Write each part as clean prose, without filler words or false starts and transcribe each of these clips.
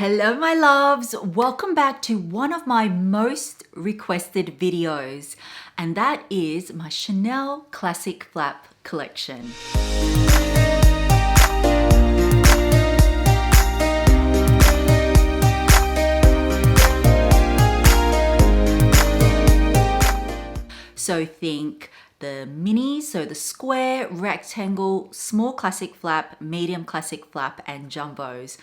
Hello my loves, welcome back to one of my most requested videos, and that is my Chanel Classic Flap collection. So think the mini, so the square, rectangle, small classic flap, medium classic flap, and jumbos,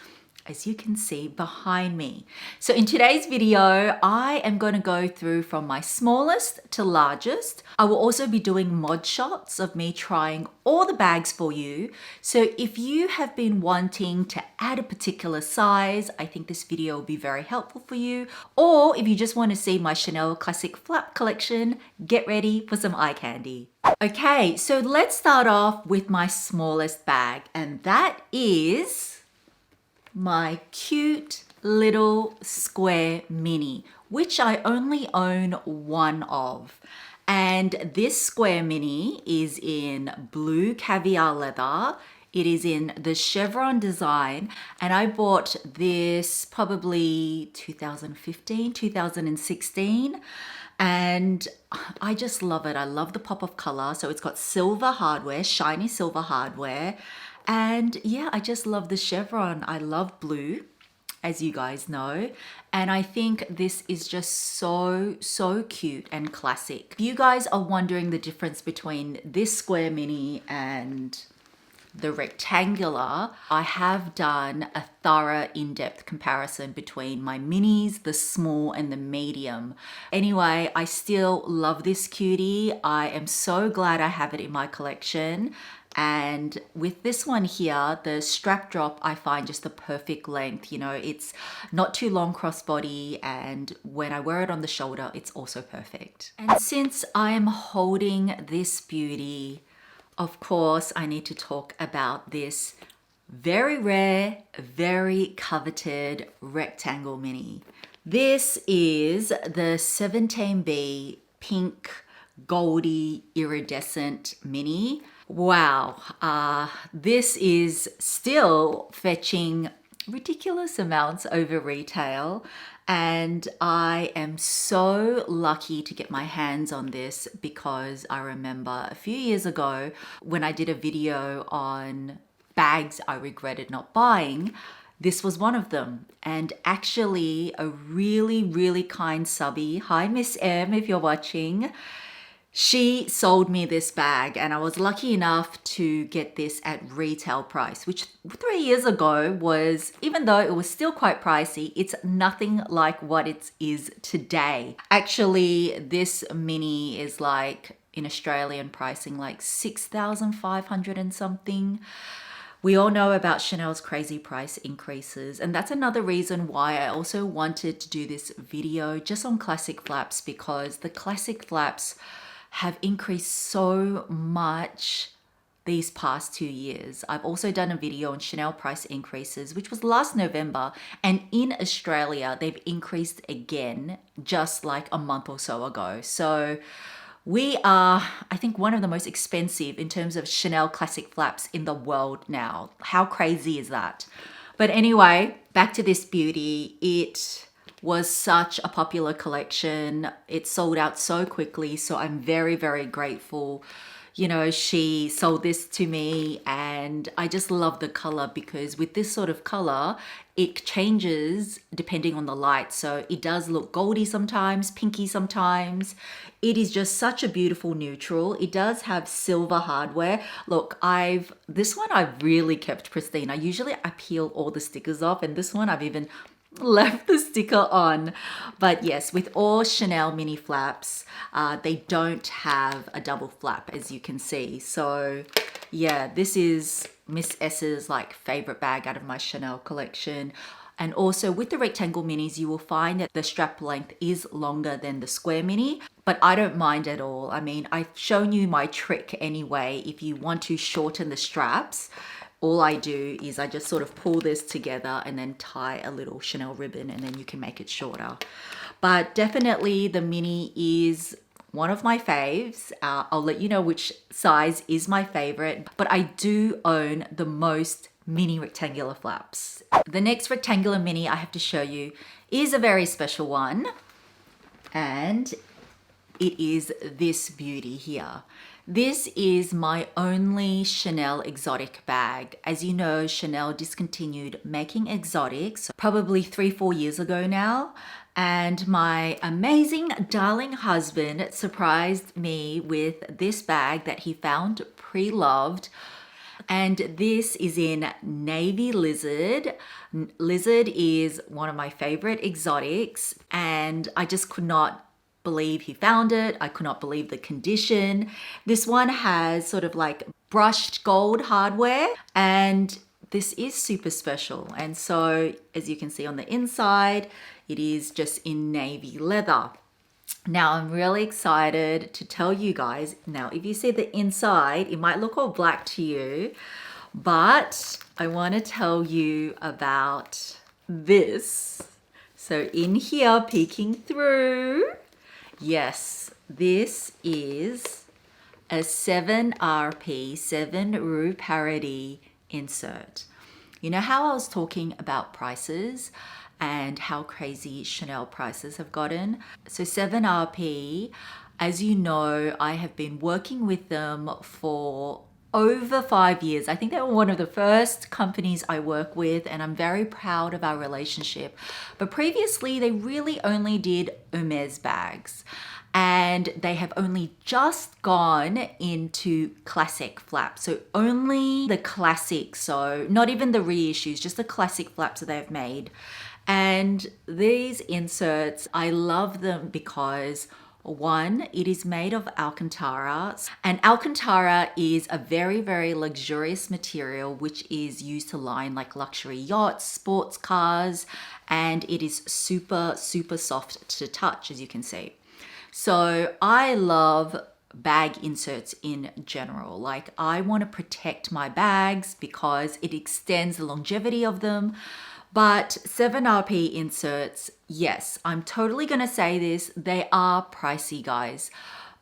as you can see behind me. So in today's video, I am going to go through from my smallest to largest. I will also be doing mod shots of me trying all the bags for you. So if you have been wanting to add a particular size, I think this video will be very helpful for you. Or if you just want to see my Chanel Classic Flap collection, get ready for some eye candy. Okay, so let's start off with my smallest bag, and that is my cute little square mini, which I only own one of. And this square mini is in blue caviar leather. It is in the chevron design, and I bought this probably 2015, 2016. And I just love it. I love the pop of color. So it's got silver hardware, shiny silver hardware. And yeah, I just love the chevron. I love blue, as you guys know. And I think this is just so cute and classic. If you guys are wondering the difference between this square mini and the rectangular, I have done a thorough in-depth comparison between my minis, the small and the medium. Anyway, I still love this cutie. I am so glad I have it in my collection. And with this one here, the strap drop, I find just the perfect length. You know, it's not too long crossbody, and when I wear it on the shoulder, it's also perfect. And since I am holding this beauty, of course, I need to talk about this very rare, very coveted rectangle mini. This is the 17B pink goldy iridescent mini. Wow, this is still fetching ridiculous amounts over retail, and I am so lucky to get my hands on this because I remember a few years ago when I did a video on bags I regretted not buying, this was one of them. And actually a really kind subby, hi Miss M if you're watching, she sold me this bag, and I was lucky enough to get this at retail price, which 3 years ago was, even though it was still quite pricey, it's nothing like what it is today. Actually, this mini is like, in Australian pricing, like 6,500 and something. We all know about Chanel's crazy price increases, and that's another reason why I also wanted to do this video just on classic flaps, because the classic flaps have increased so much these past 2 years. I've also done a video on Chanel price increases, which was last November, and in Australia they've increased again just like a month or so ago. So we are, I think, one of the most expensive in terms of Chanel classic flaps in the world now. How crazy is that? But anyway, back to this beauty. It was such a popular collection. It sold out so quickly, so I'm very grateful. You know, she sold this to me, and I just love the color, because with this sort of color, it changes depending on the light. So it does look goldy sometimes, pinky sometimes. It is just such a beautiful neutral. It does have silver hardware. Look, this one I've really kept pristine. I peel all the stickers off, and this one I've even left the sticker on. But yes, with all Chanel mini flaps, they don't have a double flap, as you can see. So yeah, this is Miss S's like favorite bag out of my Chanel collection. And also with the rectangle minis, you will find that the strap length is longer than the square mini, but I don't mind at all. I mean, I've shown you my trick anyway. If you want to shorten the straps, all I do is I just sort of pull this together and then tie a little Chanel ribbon, and then you can make it shorter. But definitely the mini is one of my faves. I'll let you know which size is my favorite, but I do own the most mini rectangular flaps. The next rectangular mini I have to show you is a very special one, and it is this beauty here. This is my only Chanel exotic bag. As you know, Chanel discontinued making exotics probably 3-4 years ago now. And my amazing darling husband surprised me with this bag that he found pre-loved. And this is in navy lizard. Lizard is one of my favorite exotics, and I just could not believe he found it. I could not believe the condition. This one has sort of like brushed gold hardware, and this is super special. And so as you can see on the inside, it is just in navy leather. Now I'm really excited to tell you guys. Now, if you see the inside, it might look all black to you, but I want to tell you about this. So in here, peeking through, yes, this is a 7RP, 7 Rue Parody insert. You know how I was talking about prices and how crazy Chanel prices have gotten? So 7RP, as you know, I have been working with them for over 5 years. I think they were one of the first companies I work with, and I'm very proud of our relationship. But previously, they really only did Hermes bags, and they have only just gone into classic flaps. So only the classic, so not even the reissues, just the classic flaps that they've made. And these inserts, I love them because one, it is made of Alcantara, and Alcantara is a very, very luxurious material which is used to line like luxury yachts, sports cars, and it is super, super soft to touch, as you can see. So I love bag inserts in general. Like, I want to protect my bags because it extends the longevity of them. But 7RP inserts, yes, I'm totally going to say this, they are pricey, guys.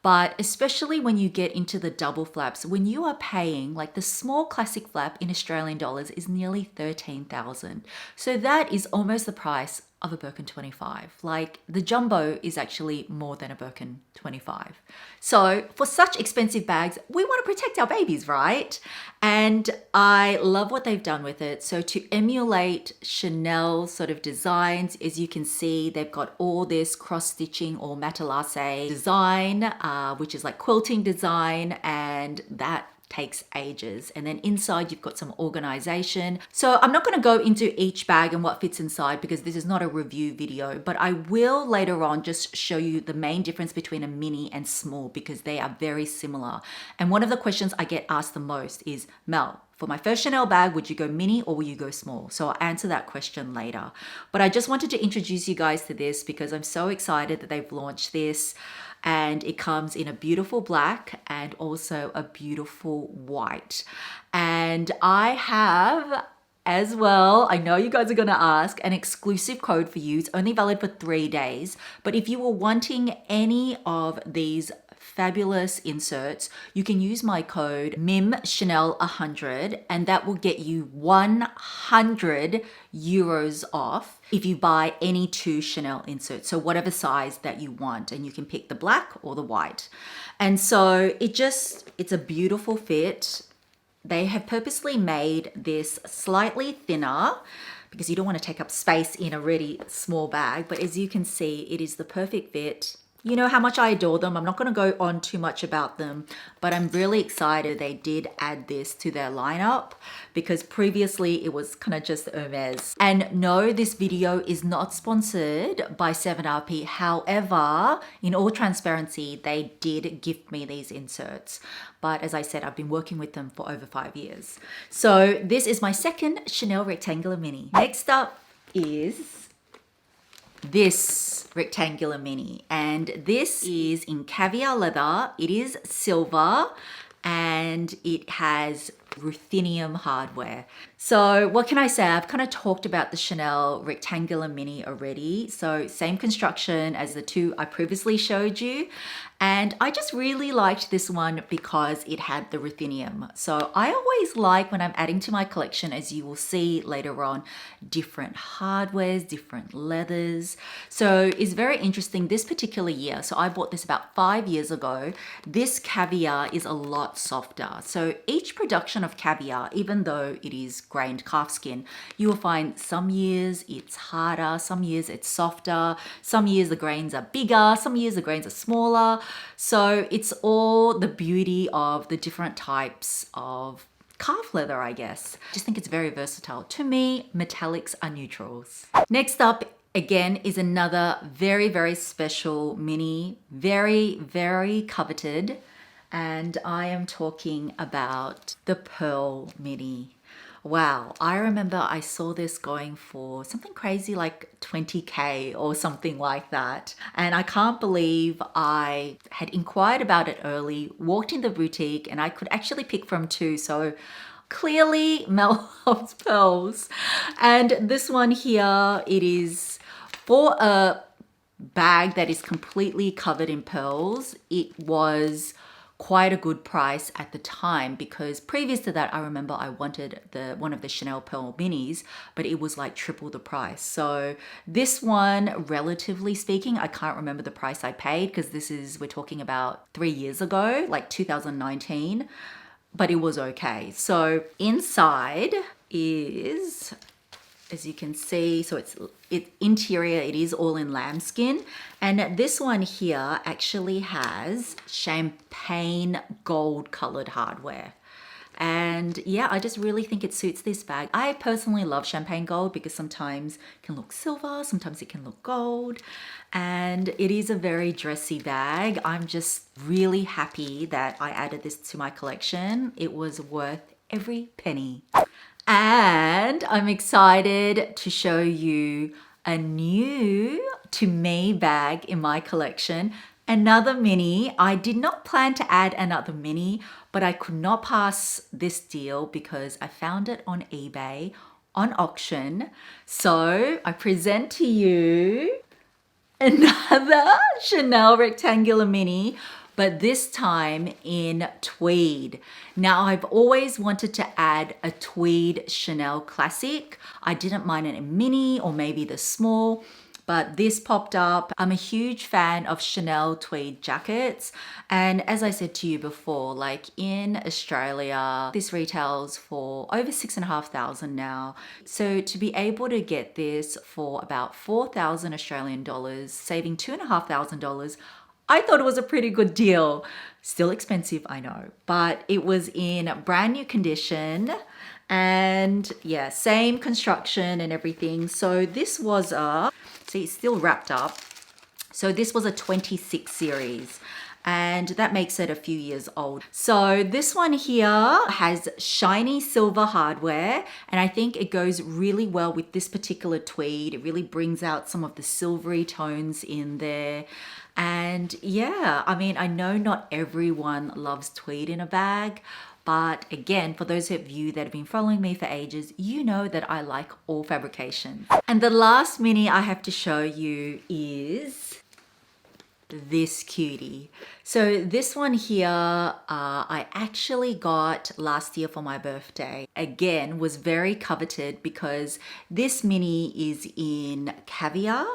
But especially when you get into the double flaps, when you are paying, like the small classic flap in Australian dollars is nearly 13,000. So that is almost the price of a Birkin 25. Like, the jumbo is actually more than a Birkin 25. So for such expensive bags, we want to protect our babies, right? And I love what they've done with it. So to emulate Chanel sort of designs, as you can see, they've got all this cross-stitching or matelasse design, which is like quilting design, and that takes ages. And then inside you've got some organization. So I'm not going to go into each bag and what fits inside because this is not a review video, but I will later on just show you the main difference between a mini and small because they are very similar. And one of the questions I get asked the most is, Mel, for my first Chanel bag, would you go mini or will you go small? So I'll answer that question later. But I just wanted to introduce you guys to this because I'm so excited that they've launched this. And it comes in a beautiful black and also a beautiful white. And I have as well, I know you guys are going to ask, an exclusive code for you. It's only valid for 3 days. But if you were wanting any of these fabulous inserts, you can use my code MIMChanel100 and that will get you 100 euros off if you buy any 2 Chanel inserts. So whatever size that you want, and you can pick the black or the white. And so it's a beautiful fit. They have purposely made this slightly thinner because you don't want to take up space in a really small bag. But as you can see, it is the perfect fit. You know how much I adore them. I'm not going to go on too much about them, but I'm really excited they did add this to their lineup because previously it was kind of just Hermes. And no, this video is not sponsored by 7RP. However, in all transparency, they did gift me these inserts. But as I said, I've been working with them for over 5 years. So this is my second Chanel rectangular mini. Next up is this rectangular mini, and this is in caviar leather. It is silver and it has ruthenium hardware. So what can I say? I've kind of talked about the Chanel rectangular mini already. So same construction as the two I previously showed you. And I just really liked this one because it had the ruthenium. So I always like when I'm adding to my collection, as you will see later on, different hardwares, different leathers. So it's very interesting this particular year. So I bought this about 5 years ago. This Caviar is a lot softer. So each production of Caviar, even though it is grained calfskin, you will find some years it's harder, some years it's softer, some years the grains are bigger, some years the grains are smaller. So it's all the beauty of the different types of calf leather, I guess. I just think it's very versatile. To me, metallics are neutrals. Next up, again, is another very, very special mini, very, very coveted. And I am talking about the Pearl Mini. Wow, I remember I saw this going for something crazy like 20K or something like that. And I can't believe I had inquired about it early, walked in the boutique, and I could actually pick from two. So clearly Mel loves pearls. And this one here, it is for a bag that is completely covered in pearls. It was quite a good price at the time, because previous to that I remember I wanted one of the Chanel Pearl Minis, but it was like triple the price. So this one, relatively speaking, I can't remember the price I paid, because we're talking about 3 years ago, like 2019, but it was okay. So inside is, as you can see, so it's interior, it is all in lambskin. And this one here actually has champagne gold colored hardware. And yeah, I just really think it suits this bag. I personally love champagne gold because sometimes it can look silver, sometimes it can look gold. And it is a very dressy bag. I'm just really happy that I added this to my collection. It was worth every penny. And I'm excited to show you a new to me bag in my collection, another mini. I did not plan to add another mini, but I could not pass this deal because I found it on eBay on auction. So I present to you another Chanel rectangular mini, but this time in tweed. Now, I've always wanted to add a tweed Chanel classic. I didn't mind it in mini or maybe the small, but this popped up. I'm a huge fan of Chanel tweed jackets. And as I said to you before, like in Australia, this retails for over 6,500 now. So to be able to get this for about 4,000 Australian dollars, saving $2,500, I thought it was a pretty good deal. Still expensive, I know, but it was in brand new condition, and yeah, same construction and everything. So this was see, it's still wrapped up. So this was a 26 series, and that makes it a few years old. So this one here has shiny silver hardware, and I think it goes really well with this particular tweed. It really brings out some of the silvery tones in there. And yeah, I mean, I know not everyone loves tweed in a bag, but again, for those of you that have been following me for ages, you know that I like all fabrications. And the last mini I have to show you is this cutie. So this one here, I actually got last year for my birthday. Again, was very coveted because this mini is in Caviar,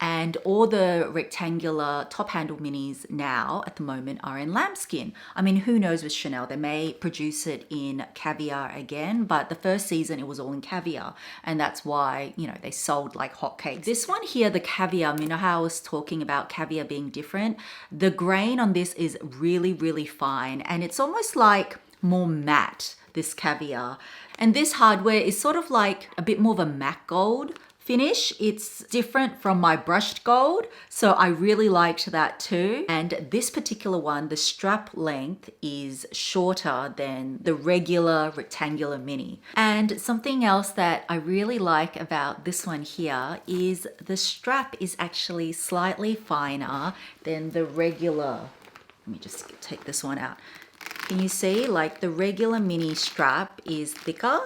and all the rectangular top handle minis now at the moment are in lambskin. I mean, who knows with Chanel, they may produce it in Caviar again, but the first season it was all in Caviar, and that's why, you know, they sold like hotcakes. This one here, the Caviar, you know how I was talking about Caviar being different? The grain on this is really, really fine, and it's almost like more matte, this Caviar. And this hardware is sort of like a bit more of a matte gold finish. It's different from my brushed gold, so I really liked that too. And this particular one, the strap length is shorter than the regular rectangular mini. And something else that I really like about this one here is the strap is actually slightly finer than the regular. Let me just take this one out. Can you see, like, the regular mini strap is thicker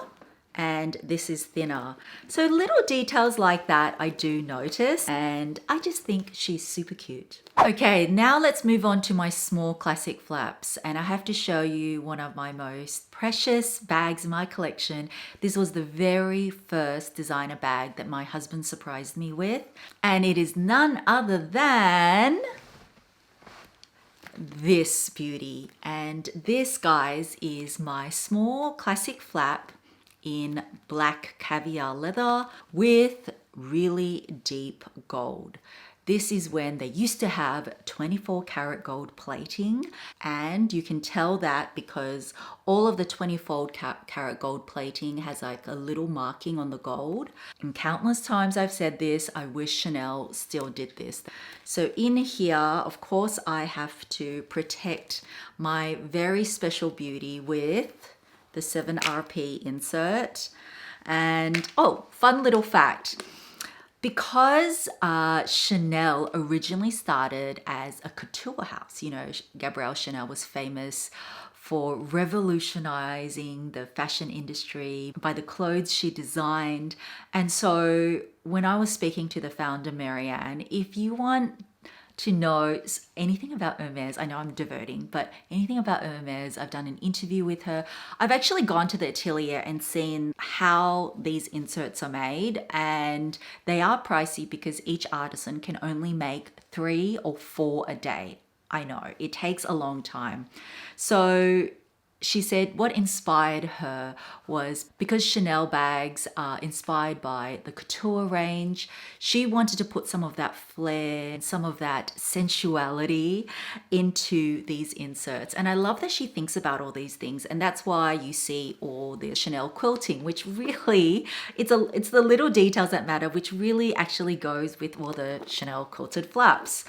and this is thinner. So little details like that I do notice, and I just think she's super cute. Okay, now let's move on to my small classic flaps, and I have to show you one of my most precious bags in my collection. This was the very first designer bag that my husband surprised me with, and it is none other than this beauty. And this, guys, is my small classic flap in black caviar leather with really deep gold. This is when they used to have 24 karat gold plating, and you can tell that because all of the 24 karat gold plating has like a little marking on the gold. And countless times I've said this, I wish Chanel still did this. So in here, of course, I have to protect my very special beauty with the 7RP insert. And oh, fun little fact. Because Chanel originally started as a couture house, you know, Gabrielle Chanel was famous for revolutionizing the fashion industry by the clothes she designed. And so when I was speaking to the founder, Marianne, if you want to know anything about Hermes, I know I'm diverting, but anything about Hermes, I've done an interview with her. I've actually gone to the atelier and seen how these inserts are made, and they are pricey because each artisan can only make 3 or 4 a day. I know, it takes a long time. So she said what inspired her was because Chanel bags are inspired by the couture range. She wanted to put some of that flair, some of that sensuality into these inserts. And I love that she thinks about all these things. And that's why you see all the Chanel quilting, which really, it's the little details that matter, which really actually goes with all the Chanel quilted flaps.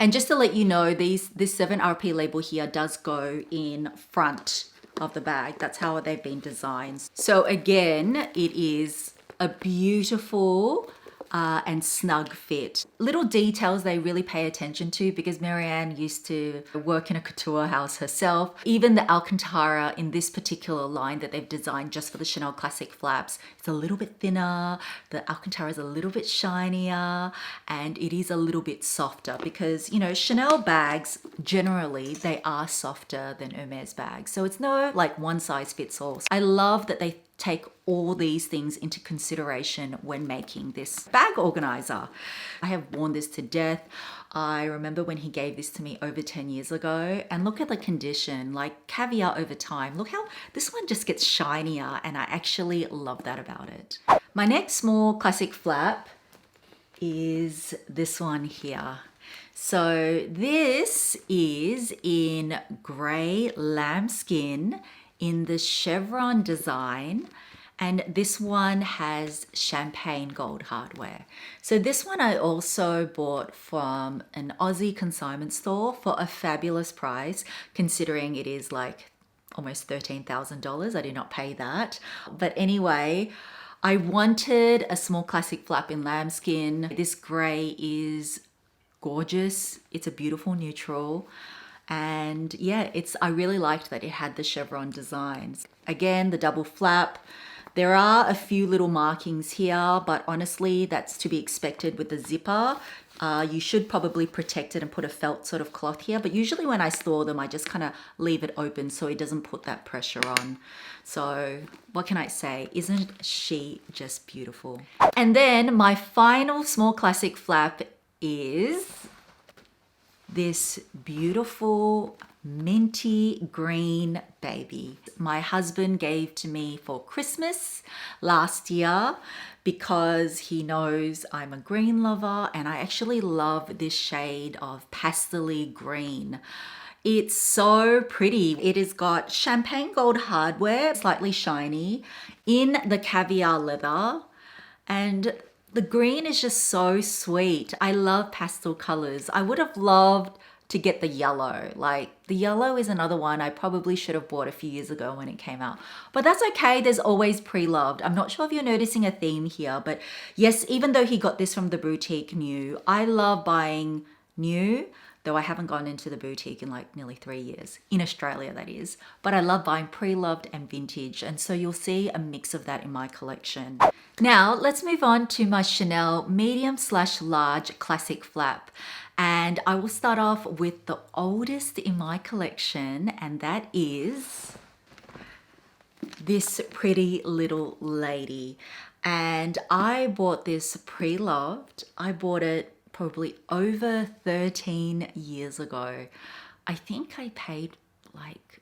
And just to let you know, this 7RP label here does go in front of the bag. That's how they've been designed. So again, it is a beautiful and snug fit. Little details they really pay attention to because Marianne used to work in a couture house herself. Even the Alcantara in this particular line that they've designed just for the Chanel classic flaps, it's a little bit thinner. The Alcantara is a little bit shinier, and it is a little bit softer because, you know, Chanel bags generally they are softer than Hermes bags. So it's no like one size fits all. I love that they take all these things into consideration when making this bag organizer. I have worn this to death. I remember when he gave this to me over 10 years ago, and look at the condition, like Caviar over time. Look how this one just gets shinier, and I actually love that about it. My next small classic flap is this one here. So this is in gray lambskin in the chevron design, and this one has champagne gold hardware. So this one I also bought from an Aussie consignment store for a fabulous price, considering it is like almost $13,000. I did not pay that. But anyway, I wanted a small classic flap in lambskin. This gray is gorgeous. It's a beautiful neutral. And yeah, I really liked that it had the chevron designs. Again, the double flap. There are a few little markings here, but honestly, that's to be expected with the zipper. You should probably protect it and put a felt sort of cloth here, but usually when I store them, I just kind of leave it open so it doesn't put that pressure on. So what can I say? Isn't she just beautiful? And then my final small classic flap is this beautiful minty green baby. My husband gave to me for Christmas last year because he knows I'm a green lover, and I actually love this shade of pastel-y green. It's so pretty. It has got champagne gold hardware, slightly shiny, in the caviar leather, and the green is just so sweet. I love pastel colors. I would have loved to get the yellow. Like the yellow is another one I probably should have bought a few years ago when it came out. But that's okay, there's always pre-loved. I'm not sure if you're noticing a theme here, but yes, even though he got this from the boutique new, I love buying new though I haven't gone into the boutique in like nearly 3 years, in Australia that is. But I love buying pre-loved and vintage, and so you'll see a mix of that in my collection. Now let's move on to my Chanel medium/large classic flap. And I will start off with the oldest in my collection, and that is this pretty little lady. And I bought this pre-loved. I bought it probably over 13 years ago. I think I paid like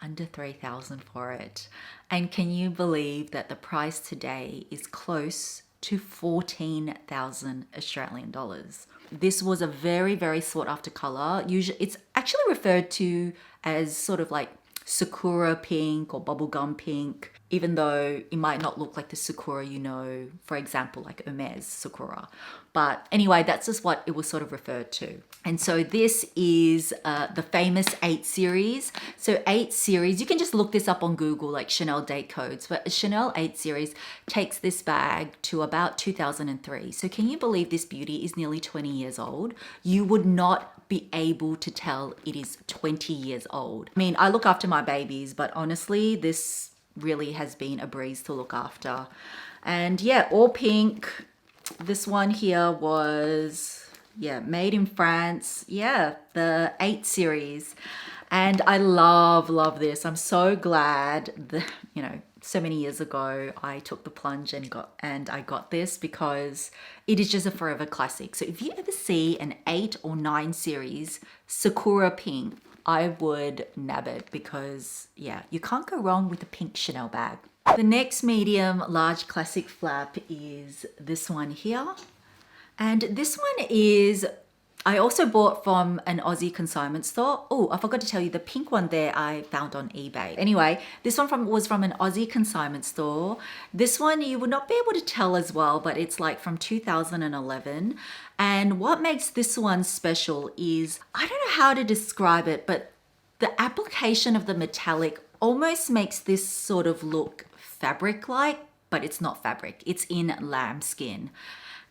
under 3,000 for it. And can you believe that the price today is close to 14,000 Australian dollars? This was a very, very sought after color. Usually it's actually referred to as sort of like Sakura pink or bubblegum pink, even though it might not look like the Sakura, you know, for example, like Hermes Sakura. But anyway, that's just what it was sort of referred to. And so this is the famous 8 series. So 8 series, you can just look this up on Google, like Chanel date codes, but a Chanel 8 series takes this bag to about 2003. So can you believe this beauty is nearly 20 years old? You would not be able to tell it is 20 years old. I mean, I look after my babies, but honestly, this really has been a breeze to look after. And yeah, all pink. This one here was, yeah, made in France. Yeah, the 8 series. And I love this. I'm so glad that, you know, so many years ago I took the plunge and I got this, because it is just a forever classic. So if you ever see an 8 or 9 series Sakura pink, I would nab it, because yeah, you can't go wrong with a pink Chanel bag. The next medium large classic flap is this one here. And this one is, I also bought from an Aussie consignment store. Oh, I forgot to tell you, the pink one there I found on eBay. Anyway, this one was from an Aussie consignment store. This one you would not be able to tell as well, but it's like from 2011. And what makes this one special is, I don't know how to describe it, but the application of the metallic almost makes this sort of look fabric-like, but it's not fabric. It's in lambskin.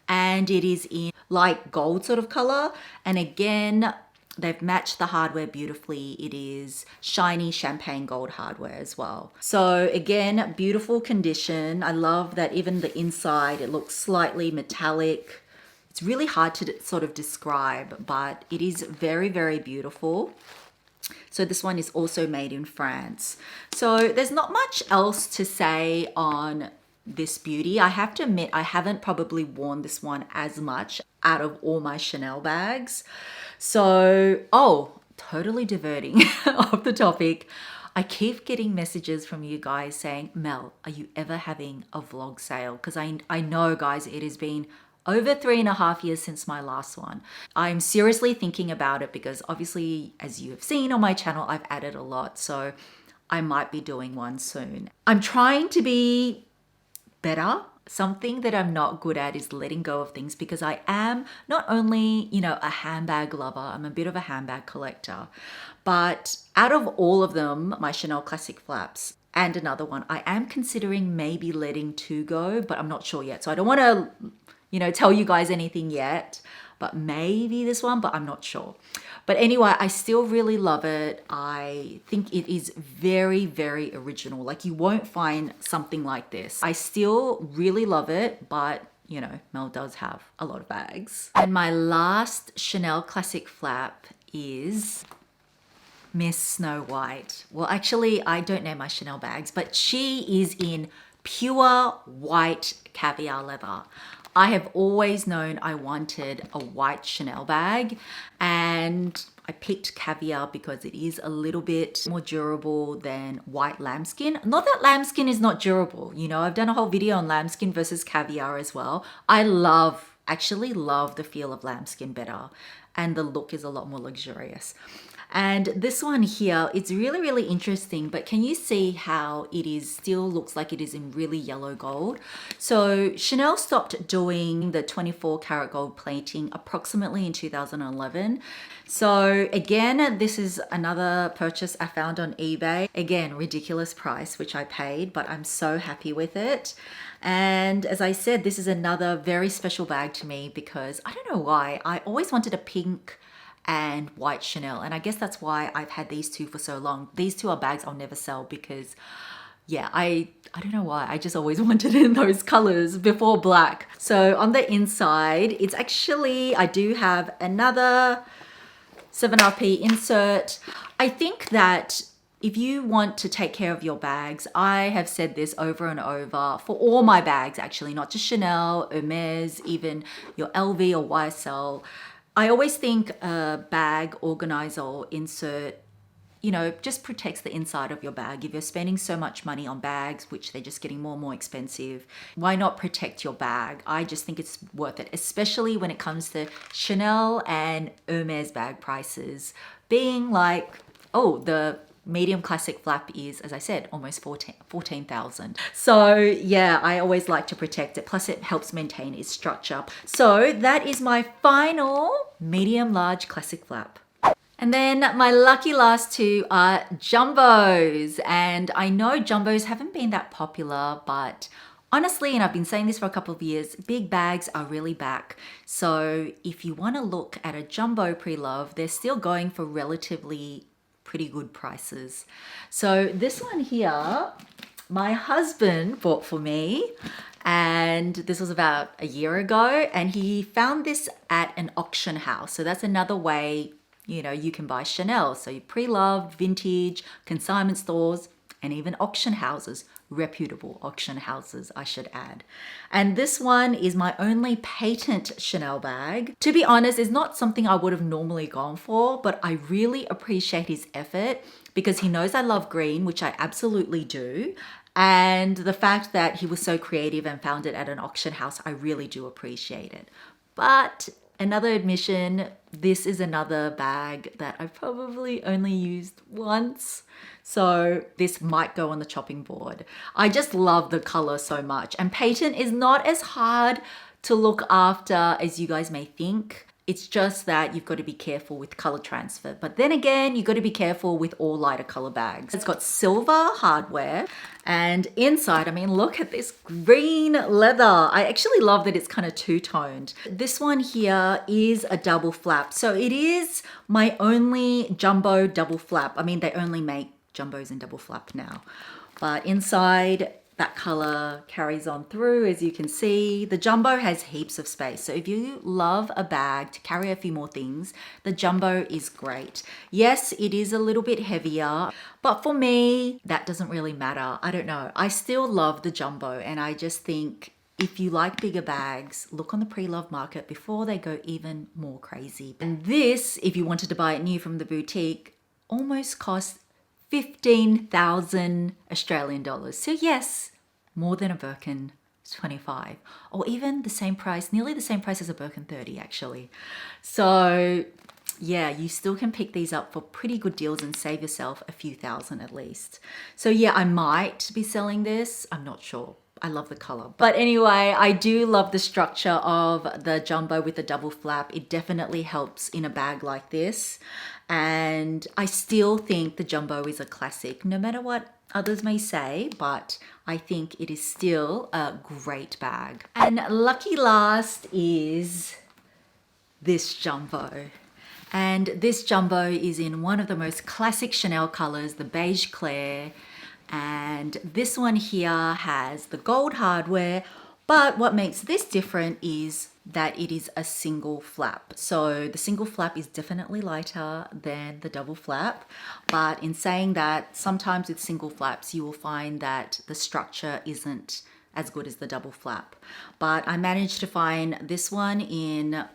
And it is in light gold sort of color. And again, they've matched the hardware beautifully. It is shiny champagne gold hardware as well. So again, beautiful condition. I love that even the inside, it looks slightly metallic. It's really hard to sort of describe, but it is very, very beautiful. So this one is also made in France. So there's not much else to say on this beauty. I have to admit, I haven't probably worn this one as much out of all my Chanel bags. So, oh, totally diverting off the topic. I keep getting messages from you guys saying, Mel, are you ever having a vlog sale? Because I know, guys, it has been over 3.5 years since my last one. I'm seriously thinking about it, because obviously, as you have seen on my channel, I've added a lot. So I might be doing one soon. I'm trying to be better. Something that I'm not good at is letting go of things, because I am not only, you know, a handbag lover, I'm a bit of a handbag collector, but out of all of them, my Chanel classic flaps and another one, I am considering maybe letting 2 go, but I'm not sure yet. So I don't want to, you know, tell you guys anything yet, but maybe this one, but I'm not sure. But anyway, I still really love it. I think it is very, very original. Like, you won't find something like this. I still really love it, but you know, Mel does have a lot of bags. And my last Chanel classic flap is Miss Snow White. Well, actually, I don't know my Chanel bags, but she is in pure white caviar leather. I have always known I wanted a white Chanel bag, and I picked Caviar because it is a little bit more durable than white lambskin. Not that lambskin is not durable, you know, I've done a whole video on lambskin versus Caviar as well. I actually love the feel of lambskin better, and the look is a lot more luxurious. And this one here, it's really, really interesting, but can you see how it is still looks like it is in really yellow gold? So Chanel stopped doing the 24 karat gold plating approximately in 2011. So again, this is another purchase I found on eBay. Again, ridiculous price, which I paid, but I'm so happy with it. And as I said, this is another very special bag to me because I don't know why, I always wanted a pink and white Chanel. And I guess that's why I've had these two for so long. These two are bags I'll never sell because yeah, I don't know why. I just always wanted in those colors before black. So on the inside, it's actually, I do have another 7RP insert. I think that if you want to take care of your bags, I have said this over and over for all my bags, actually, not just Chanel, Hermes, even your LV or YSL. I always think a bag organizer or insert, you know, just protects the inside of your bag. If you're spending so much money on bags, which they're just getting more and more expensive, why not protect your bag? I just think it's worth it, especially when it comes to Chanel and Hermes bag prices being like, oh, the medium classic flap is, as I said, almost 14,000. So yeah, I always like to protect it. Plus it helps maintain its structure. So that is my final medium large classic flap. And then my lucky last two are jumbos. And I know jumbos haven't been that popular, but honestly, and I've been saying this for a couple of years, big bags are really back. So if you want to look at a jumbo pre-love, they're still going for relatively pretty good prices. So this one here, my husband bought for me, and this was about a year ago, and he found this at an auction house. So that's another way, you know, you can buy Chanel. So you pre-loved, vintage, consignment stores, and even auction houses, reputable auction houses, I should add. And this one is my only patent Chanel bag. To be honest, it's not something I would have normally gone for, but I really appreciate his effort because he knows I love green, which I absolutely do. And the fact that he was so creative and found it at an auction house, I really do appreciate it. But another admission, this is another bag that I've probably only used once. So this might go on the chopping board. I just love the color so much. And patent is not as hard to look after as you guys may think. It's just that you've got to be careful with color transfer. But then again, you've got to be careful with all lighter color bags. It's got silver hardware, and inside, I mean, look at this green leather. I actually love that it's kind of two-toned. This one here is a double flap. So it is my only jumbo double flap. I mean, they only make jumbos in double flap now. But inside, that color carries on through, as you can see. The jumbo has heaps of space. So if you love a bag to carry a few more things, the jumbo is great. Yes, it is a little bit heavier, but for me, that doesn't really matter. I don't know. I still love the jumbo, and I just think if you like bigger bags, look on the pre-love market before they go even more crazy. And this, if you wanted to buy it new from the boutique, almost cost 15,000 Australian dollars. So yes, more than a Birkin 25, or even the same price, nearly the same price as a Birkin 30 actually. So yeah, you still can pick these up for pretty good deals and save yourself a few thousand at least. So yeah, I might be selling this. I'm not sure. I love the color. But anyway, I do love the structure of the jumbo with the double flap. It definitely helps in a bag like this. And I still think the jumbo is a classic, no matter what others may say, but I think it is still a great bag. And lucky last is this jumbo. And this jumbo is in one of the most classic Chanel colors, the beige clair. And this one here has the gold hardware, but what makes this different is that it is a single flap. So the single flap is definitely lighter than the double flap. But in saying that, sometimes with single flaps, you will find that the structure isn't as good as the double flap. But I managed to find this one in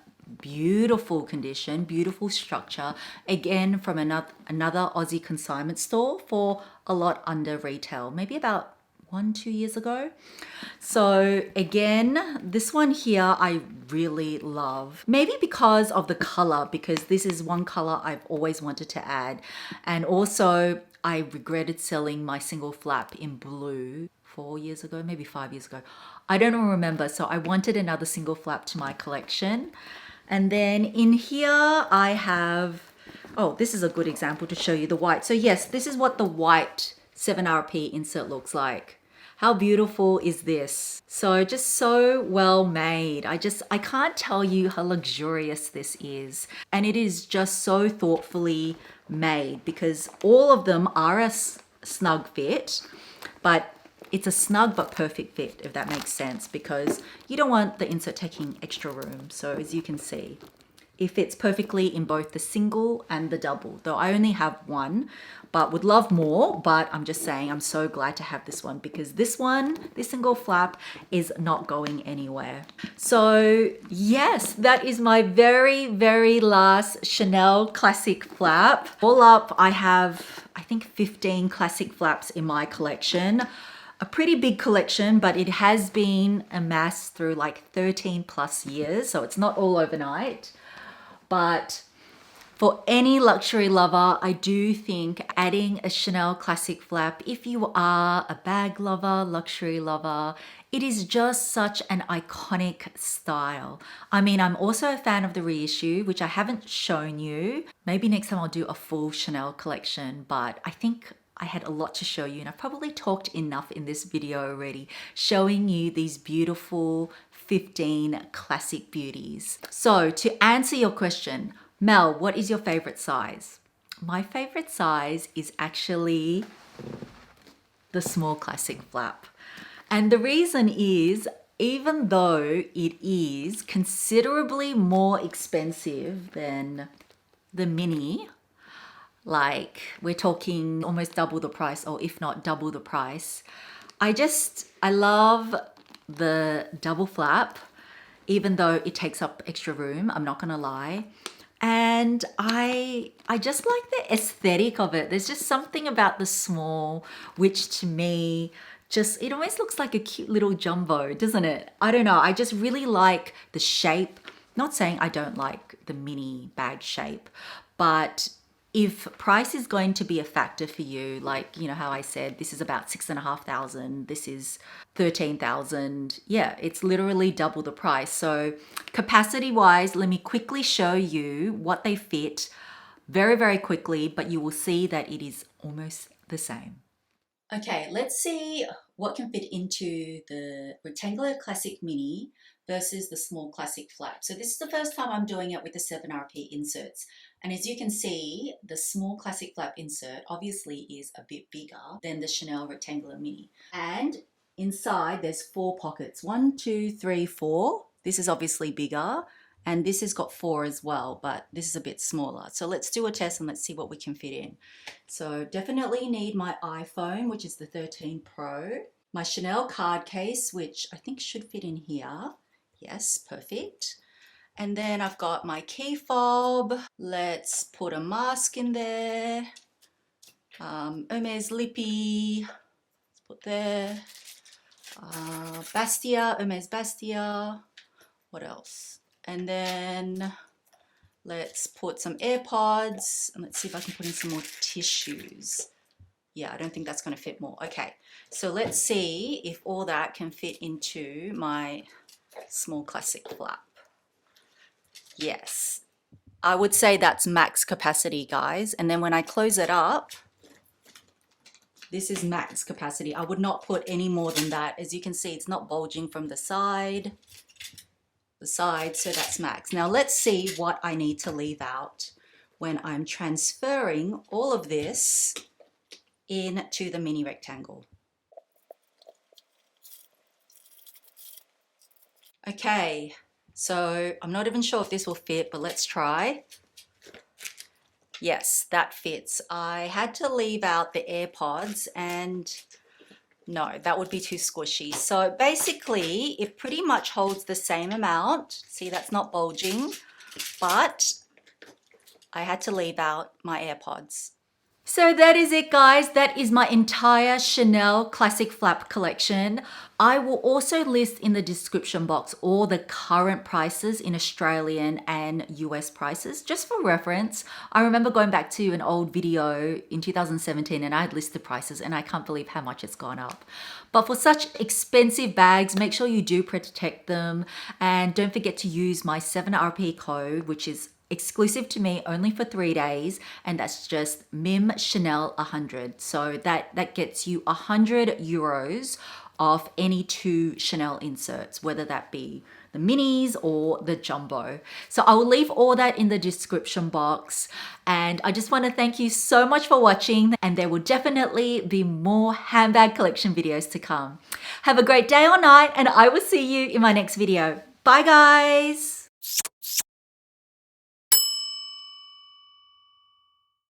beautiful condition, beautiful structure, again from another Aussie consignment store for a lot under retail, maybe about 1-2 years ago. So again, this one here I really love, maybe because of the color, because this is one color I've always wanted to add. And also I regretted selling my single flap in blue 4 years ago, maybe 5 years ago. I don't remember. So I wanted another single flap to my collection. And then in here I have, oh, this is a good example to show you the white. So yes, this is what the white 7RP insert looks like. How beautiful is this? So just so well made. I can't tell you how luxurious this is. And it is just so thoughtfully made because all of them are a snug fit, but it's a snug but perfect fit, if that makes sense, because you don't want the insert taking extra room. So as you can see, it fits perfectly in both the single and the double, though I only have one, but would love more. But I'm just saying I'm so glad to have this one because this single flap is not going anywhere. So yes, that is my very, very last Chanel classic flap. All up, I have, I think 15 classic flaps in my collection. A pretty big collection, but it has been amassed through like 13 plus years. So it's not all overnight. But for any luxury lover, I do think adding a Chanel classic flap, if you are a bag lover, luxury lover, it is just such an iconic style. I mean, I'm also a fan of the reissue, which I haven't shown you. Maybe next time I'll do a full Chanel collection, but I think I had a lot to show you and I've probably talked enough in this video already, showing you these beautiful 15 classic beauties. So to answer your question, Mel, what is your favorite size? My favorite size is actually the small classic flap. And the reason is, even though it is considerably more expensive than the mini, like we're talking almost double the price, or if not double the price, I love the double flap, even though it takes up extra room, I'm not gonna lie. And I just like the aesthetic of it. There's just something about the small, which to me, it almost looks like a cute little jumbo, doesn't it? I don't know, I just really like the shape. Not saying I don't like the mini bag shape, but if price is going to be a factor for you, like, you know how I said, this is about 6,500, this is 13,000. Yeah, it's literally double the price. So capacity wise, let me quickly show you what they fit very, very quickly, but you will see that it is almost the same. Okay, let's see what can fit into the rectangular classic mini versus the small classic flap. So this is the first time I'm doing it with the 7RP inserts. And as you can see, the small classic flap insert obviously is a bit bigger than the Chanel rectangular mini. And inside there's 4 pockets, 1, 2, 3, 4. This is obviously bigger. And this has got 4 as well, but this is a bit smaller. So let's do a test and let's see what we can fit in. So definitely need my iPhone, which is the 13 Pro. My Chanel card case, which I think should fit in here. Yes, perfect. And then I've got my key fob. Let's put a mask in there. Hermes Lippy, let's put there. Bastia, Hermes Bastia. What else? And then let's put some AirPods and let's see if I can put in some more tissues. Yeah, I don't think that's going to fit more. Okay, so let's see if all that can fit into my small classic flap. Yes, I would say that's max capacity, guys. And then when I close it up, this is max capacity. I would not put any more than that. As you can see, it's not bulging from the side, so that's max. Now let's see what I need to leave out when I'm transferring all of this into the mini rectangle. Okay, so I'm not even sure if this will fit, but let's try. Yes, that fits. I had to leave out the AirPods and no, that would be too squishy. So basically, it pretty much holds the same amount. See, that's not bulging, but I had to leave out my AirPods. So that is it, guys. That is my entire Chanel Classic Flap collection. I will also list in the description box all the current prices in Australian and US prices, just for reference. I remember going back to an old video in 2017 and I had listed prices and I can't believe how much it's gone up. But for such expensive bags, make sure you do protect them and don't forget to use my 7RP code, which is exclusive to me only for 3 days, and that's just Mim Chanel 100. So that gets you 100 euros off any 2 Chanel inserts, whether that be the minis or the jumbo. So I will leave all that in the description box, and I just want to thank you so much for watching, and there will definitely be more handbag collection videos to come. Have a great day or night, and I will see you in my next video. Bye guys!